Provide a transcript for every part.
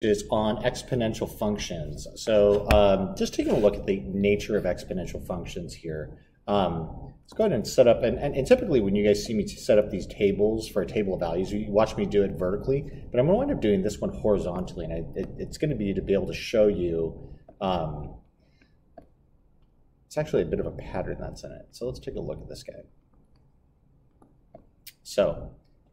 is on exponential functions. So just taking a look at the nature of exponential functions here. Let's go ahead and set up, and typically when you guys see me set up these tables for a table of values, you watch me do it vertically, but I'm going to wind up doing this one horizontally, and it's going to be to be able to show you, it's actually a bit of a pattern that's in it. So let's take a look at this guy. So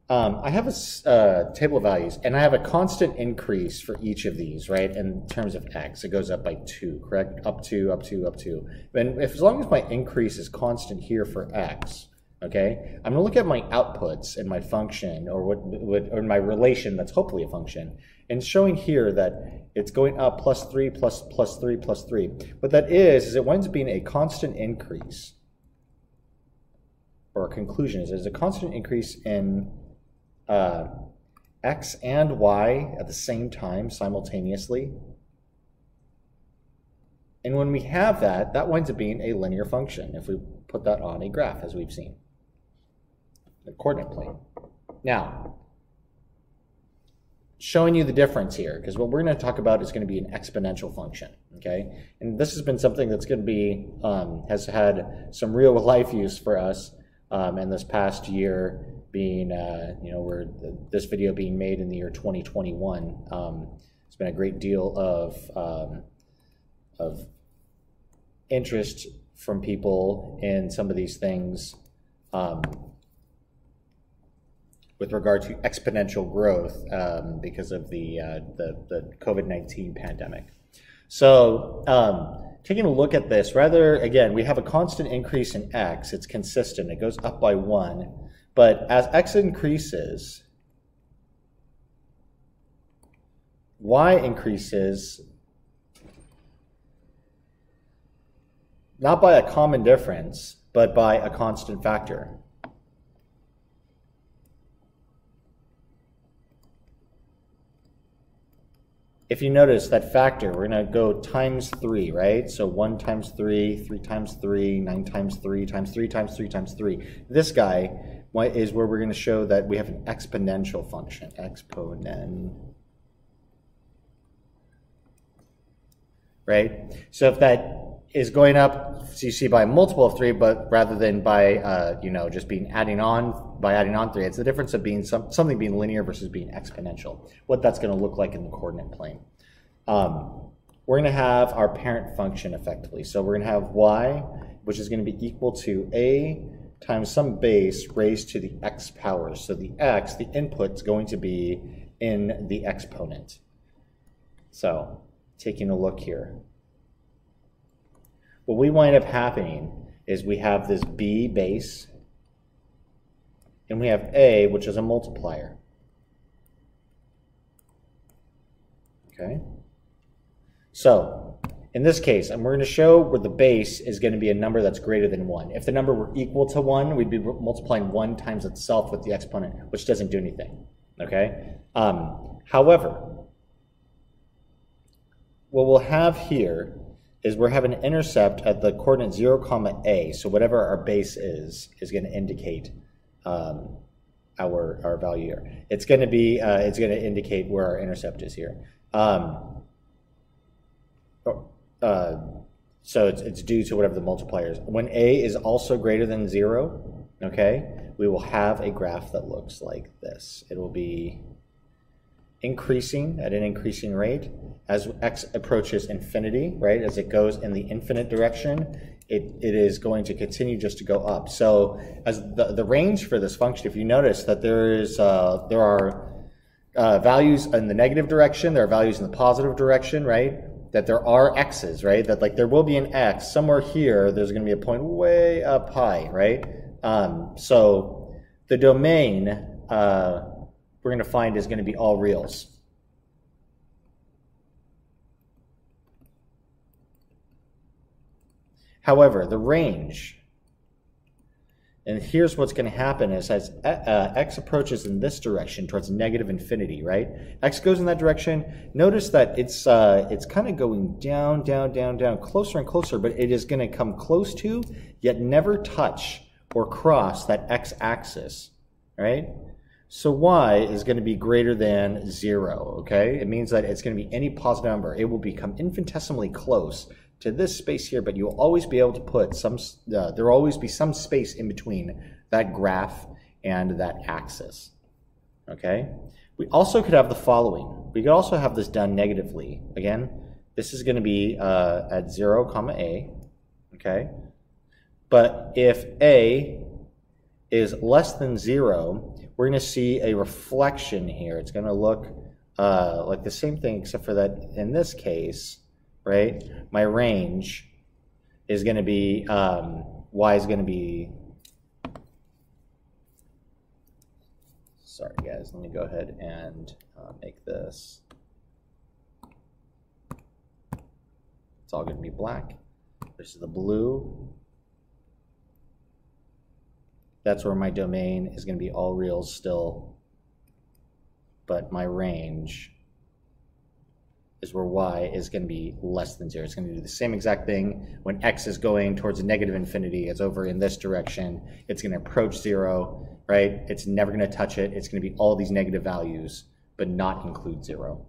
I have a table of values, and I have a constant increase for each of these, right? In terms of x, it goes up by 2, correct? Up 2, up 2, up 2. And as long as my increase is constant here for x, okay, I'm going to look at my outputs in my function, or or in my relation that's hopefully a function, and showing here that it's going up plus 3, plus 3, plus 3. What that is it winds up being a constant increase, or a conclusion is a constant increase in x and y at the same time, simultaneously. And when we have that, that winds up being a linear function if we put that on a graph, as we've seen, the coordinate plane. Now, showing you the difference here, because what we're going to talk about is going to be an exponential function, okay? And this has been something that's going to be, has had some real life use for us in this past year, being, you know, this video being made in the year 2021. It's been a great deal of interest from people in some of these things with regard to exponential growth because of the COVID-19 pandemic. So taking a look at this, again, we have a constant increase in x. It's consistent. It goes up by 1. But as x increases, y increases not by a common difference, but by a constant factor. If you notice that factor, we're going to go times 3, right? So 1 times 3, 3 times 3, 9 times 3, times 3 times 3 times 3. This guy is where we're going to show that we have an exponential function. Exponent. Right? So if that is going up, so you see by a multiple of 3, but rather than by, you know, just being adding on 3, it's the difference of being something being linear versus being exponential. What that's going to look like in the coordinate plane. We're going to have our parent function effectively. So we're going to have y, which is going to be equal to a times some base raised to the x power. So the x, the input, is going to be in the exponent. So taking a look here. What we wind up happening is we have this b base, and we have a, which is a multiplier. Okay? So, in this case, and we're going to show where the base is going to be a number that's greater than 1. If the number were equal to 1, we'd be multiplying 1 times itself with the exponent, which doesn't do anything. Okay? However, what we'll have here is we're having an intercept at the coordinate 0, comma a. So whatever our base is going to indicate our value here. It's going to indicate where our intercept is here. So it's due to whatever the multiplier is. When a is also greater than 0, okay, we will have a graph that looks like this. It will be increasing at an increasing rate as x approaches infinity, right? As it goes in the infinite direction, it is going to continue just to go up. So as the range for this function, if you notice that there are values in the negative direction, there are values in the positive direction, right? That there are x's, right? That like there will be an x somewhere here. There's going to be a point way up high, right? So the domain we're going to find is going to be all reals. However, the range, and here's what's going to happen is as x approaches in this direction towards negative infinity, right? X goes in that direction. Notice that it's kind of going down, down, down, down, closer and closer, but it is going to come close to, yet never touch or cross that x-axis, right? So y is going to be greater than 0, okay? It means that it's going to be any positive number. It will become infinitesimally close to this space here, but you'll always be able to put some, there will always be some space in between that graph and that axis, okay? We also could have the following. We could also have this done negatively. Again, this is going to be at 0, comma a, okay? But if a is less than 0, we're going to see a reflection here. It's going to look like the same thing, except for that in this case, right, my range is going to be, y is going to be, sorry guys, let me go ahead and make this, it's all going to be black. This is the blue. That's where my domain is going to be all reals still, but my range is where y is going to be less than 0. It's going to do the same exact thing when x is going towards negative infinity. It's over in this direction. It's going to approach 0, right? It's never going to touch it. It's going to be all these negative values, but not include 0.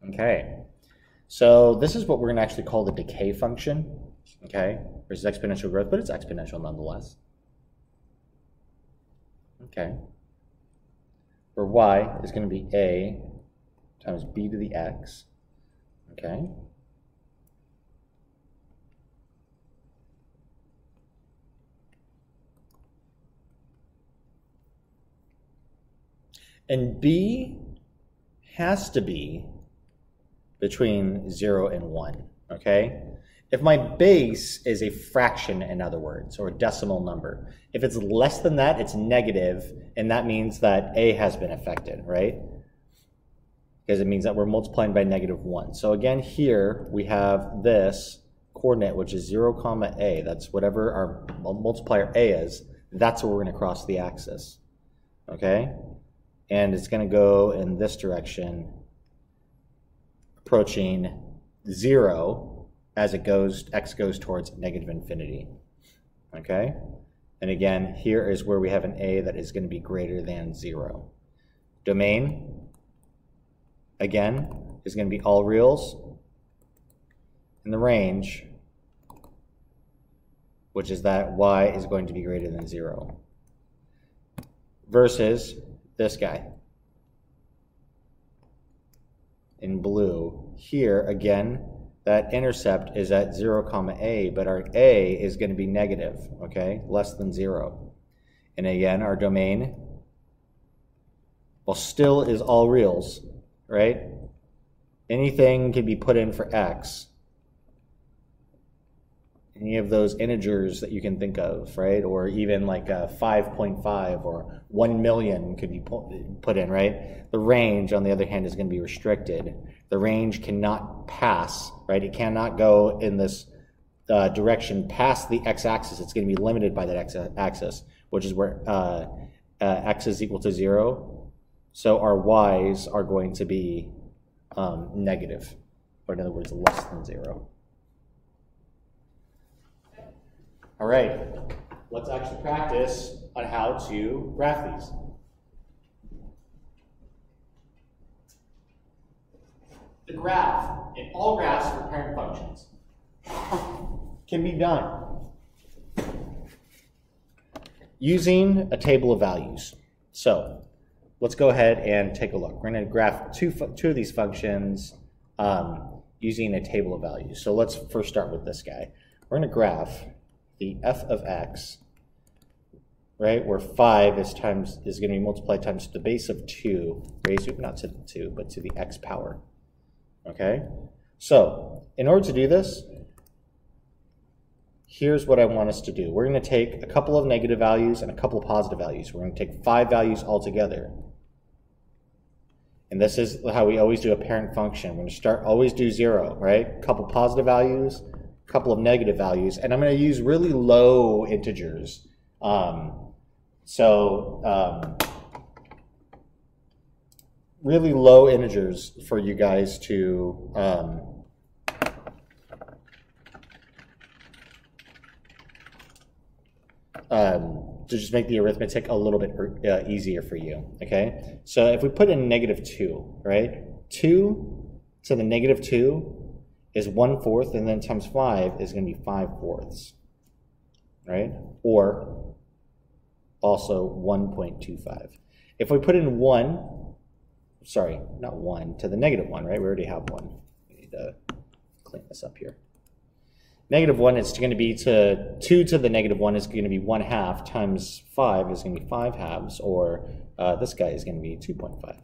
Okay, so this is what we're going to actually call the decay function. Okay, versus exponential growth, but it's exponential nonetheless. Okay, where y is going to be a times b to the x. Okay, and b has to be between 0 and 1. Okay. If my base is a fraction, in other words, or a decimal number, if it's less than that, it's negative, and that means that a has been affected, right? Because it means that we're multiplying by -1. So again, here we have this coordinate, which is 0, comma a. That's whatever our multiplier a is. That's where we're going to cross the axis, okay? And it's going to go in this direction, approaching 0, as it goes, x goes towards negative infinity, okay? And again, here is where we have an a that is going to be greater than 0. Domain, again, is going to be all reals. And the range, which is that y is going to be greater than 0. Versus this guy in blue. Here, again, that intercept is at 0, comma a, but our a is going to be negative, okay, less than 0. And again, our domain, well, still is all reals, right? Anything can be put in for x. Any of those integers that you can think of, right? Or even like 5.5 or 1 million could be put in, right? The range, on the other hand, is going to be restricted. The range cannot pass, right? It cannot go in this direction past the x-axis. It's going to be limited by that x-axis, which is where x is equal to 0. So our y's are going to be negative, or in other words, less than 0. All right, let's actually practice on how to graph these. The graph in all graphs for parent functions can be done using a table of values. So let's go ahead and take a look. We're going to graph two of these functions using a table of values. So let's first start with this guy. We're going to graph the f of x, right, where 5 is going to be multiplied times the base of 2, raised to, not to the 2, but to the x power. Okay? So, in order to do this, here's what I want us to do. We're going to take a couple of negative values and a couple of positive values. We're going to take 5 values altogether. And this is how we always do a parent function. We're going to always do 0, right? A couple positive values, couple of negative values, and I'm going to use really low integers. Really low integers for you guys to to just make the arithmetic a little bit easier for you, okay? So if we put in -2, right? 2 to the -2 is 1/4, and then times 5 is going to be 5/4, right? Or also 1.25. If we put in 1, sorry, not 1, to the -1, right? We already have 1. We need to clean this up here. -1 is going to be 2 to the -1 is going to be 1/2 times 5 is going to be 5/2, or this guy is going to be 2.5.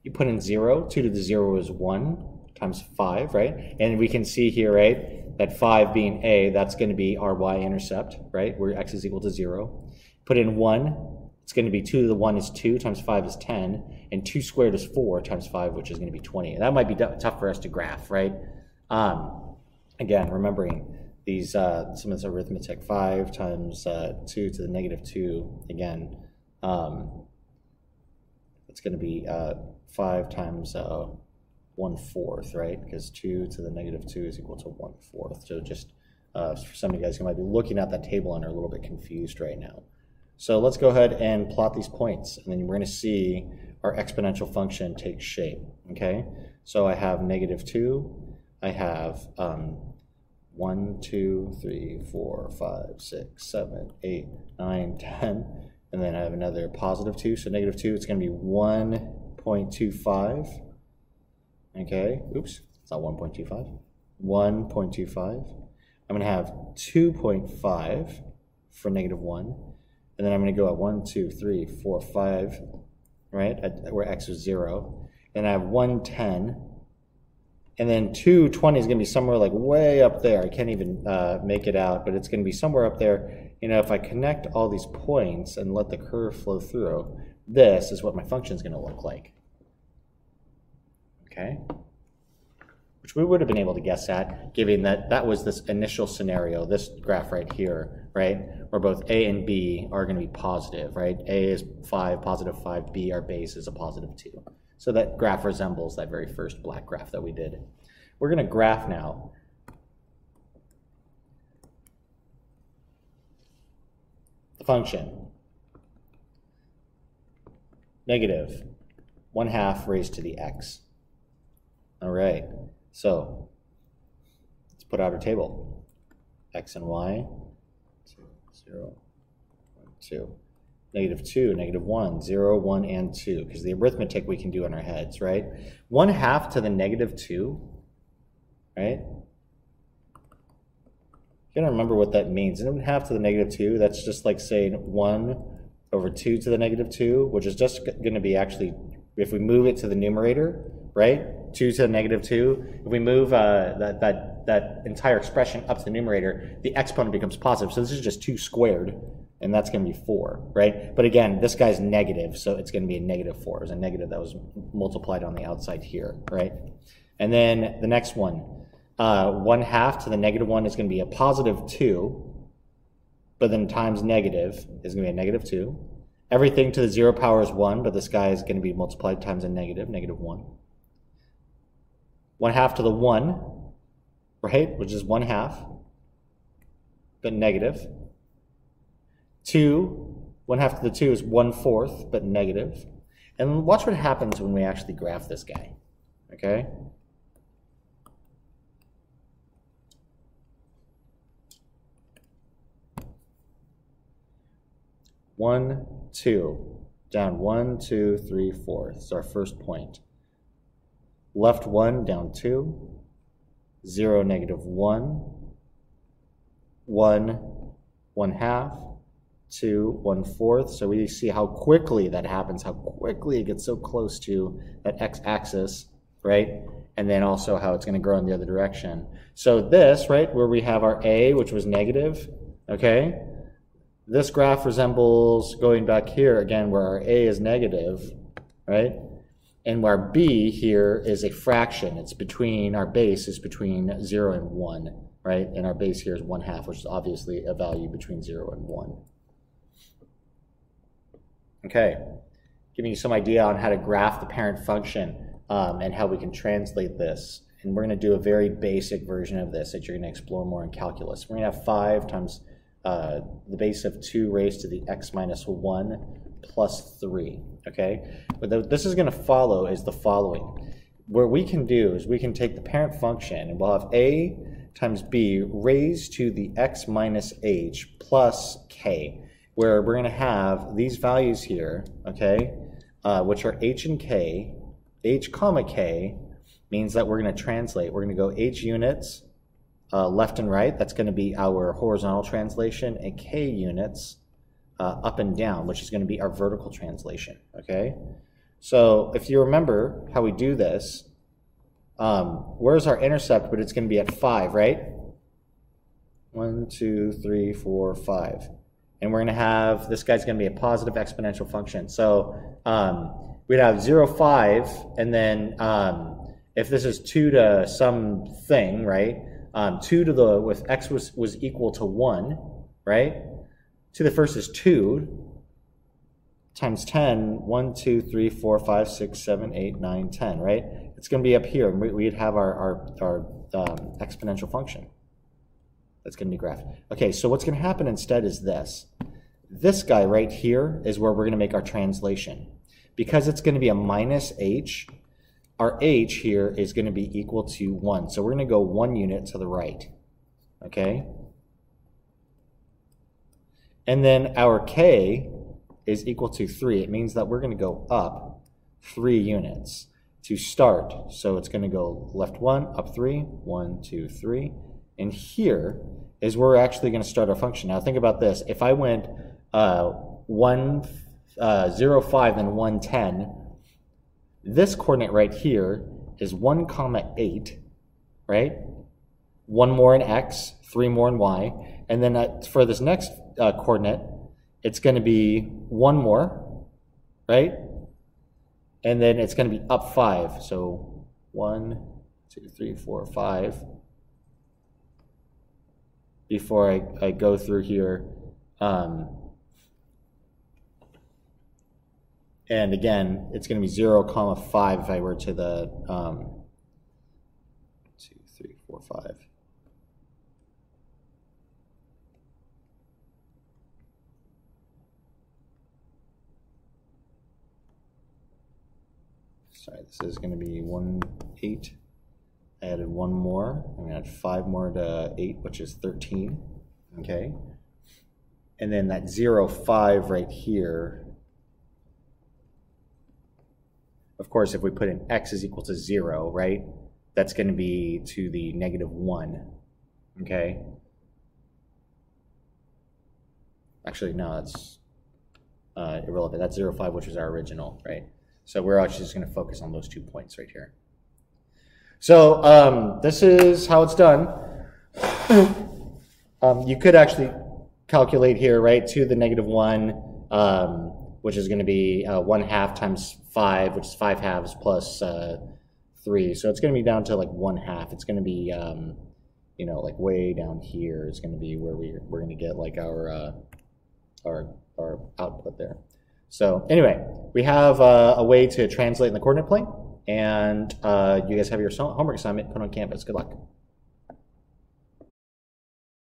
You put in 0, 2 to the 0 is 1 times 5, right? And we can see here, right, that 5 being a, that's going to be our y-intercept, right, where x is equal to 0. Put in 1, it's going to be 2 to the 1 is 2 times 5 is 10, and 2 squared is 4 times 5, which is going to be 20. And that might be tough for us to graph, right? Again, remembering these some of this arithmetic, 5 times 2 to the -2, again, it's going to be 5 times 1/4, right? Because 2 to the -2 is equal to 1/4. So just for some of you guys who might be looking at that table and are a little bit confused right now. So let's go ahead and plot these points, and then we're going to see our exponential function take shape, okay? So I have -2, I have 1, 2, 3, 4, 5, 6, 7, 8, 9, 10, and then I have another +2, so -2, it's going to be 1.25, okay? Oops, it's not 1.25, 1.25. I'm going to have 2.5 for -1, and then I'm going to go at 1, 2, 3, 4, 5, right, where x is 0, and I have 110, and then 220 is going to be somewhere like way up there. I can't even make it out, but it's going to be somewhere up there. You know, if I connect all these points and let the curve flow through, this is what my function is going to look like. Okay? Which we would have been able to guess at, given that that was this initial scenario, this graph right here, right? Where both a and b are going to be positive, right? A is 5, +5, b, our base, is a +2. So that graph resembles that very first black graph that we did. We're going to graph now. The function. -1/2 raised to the x. All right. So let's put out our table. X and y. 0, 1, 2. -2, -1, 0, 1, and 2, because the arithmetic we can do in our heads, right? 1/2 to the -2, right? You gotta remember what that means. 1/2 to the -2, that's just like saying 1/2 to the -2, which is just going to be actually, if we move it to the numerator, right? 2 to the -2, if we move that entire expression up to the numerator, the exponent becomes positive. So this is just 2 squared. And that's going to be 4, right? But again, this guy's negative, so it's going to be a -4. It's a negative that was multiplied on the outside here, right? And then the next one, 1/2 to the -1 is going to be a +2, but then times negative is going to be a -2. Everything to the 0 power is 1, but this guy is going to be multiplied times a negative, -1. 1/2 to the 1, right, which is 1/2, but negative. 1/2 to the 2 is 1/4, but negative. And watch what happens when we actually graph this guy, okay? One, 2, down 1, 2, 3, 4. This is our first point. Left 1, down 2, 0, -1, 1, 1/2, 2, 1/4. So we see how quickly that happens, how quickly it gets so close to that x-axis, right? And then also how it's going to grow in the other direction. So this, right, where we have our a, which was negative, okay? This graph resembles going back here again where our a is negative, right? And where b here is a fraction. It's between, our base is between 0 and 1, right? And our base here is 1/2, which is obviously a value between 0 and 1. Okay, giving you some idea on how to graph the parent function and how we can translate this. And we're going to do a very basic version of this that you're going to explore more in calculus. We're going to have 5 times the base of 2 raised to the x minus 1 plus 3, okay? But this is going to follow is the following. What we can do is we can take the parent function, and we'll have a times b raised to the x minus h plus k, where we're going to have these values here, okay, which are h and k. H comma k means that we're going to translate. We're going to go h units left and right. That's going to be our horizontal translation, and k units up and down, which is going to be our vertical translation, okay? So if you remember how we do this, where's our intercept? But it's going to be at 5, right? 1, 2, 3, 4, 5. And we're going to have, this guy's going to be a positive exponential function. So we'd have 0, 5, and then if this is 2 to something, right? 2 to the, with x was equal to 1, right? 2 to the first is 2 times 10, 1, 2, 3, 4, 5, 6, 7, 8, 9, 10, right? It's going to be up here, and we'd have our exponential function. That's going to be graphed. Okay, so what's going to happen instead is this. This guy right here is where we're going to make our translation. Because it's going to be a minus h, our h here is going to be equal to 1. So we're going to go 1 unit to the right, okay? And then our k is equal to 3. It means that we're going to go up 3 units to start. So it's going to go left 1, up 3, 1, 2, 3. And here is where we're actually going to start our function. Now think about this. If I went 1, 0, 5, and 1, 10, this coordinate right here is 1, 8, right? 1 more in x, 3 more in y. And then for this next coordinate, it's going to be 1 more, right? And then it's going to be up 5. So 1, 2, 3, 4, 5. Before I go through here. And again, it's going to be 0, 5 if I were to the 2, 3, 4, 5. Sorry, this is going to be 1, 8. I added 1 more. I'm going to add 5 more to 8, which is 13. Okay. And then that 0, 5 right here. Of course, if we put in x is equal to 0, right? That's going to be to the negative 1. Okay. Actually, no, that's irrelevant. That's 0, 5, which was our original, right? So we're actually just going to focus on those 2 points right here. So this is how it's done. You could actually calculate here, right, to the negative 1, which is going to be 1/2 times 5, which is 5 halves plus 3. So it's going to be down to like 1/2. It's going to be, you know, like way down here is going to be where we're going to get like our output there. So anyway, we have a way to translate in the coordinate plane, and you guys have your homework assignment put on Canvas. Good luck.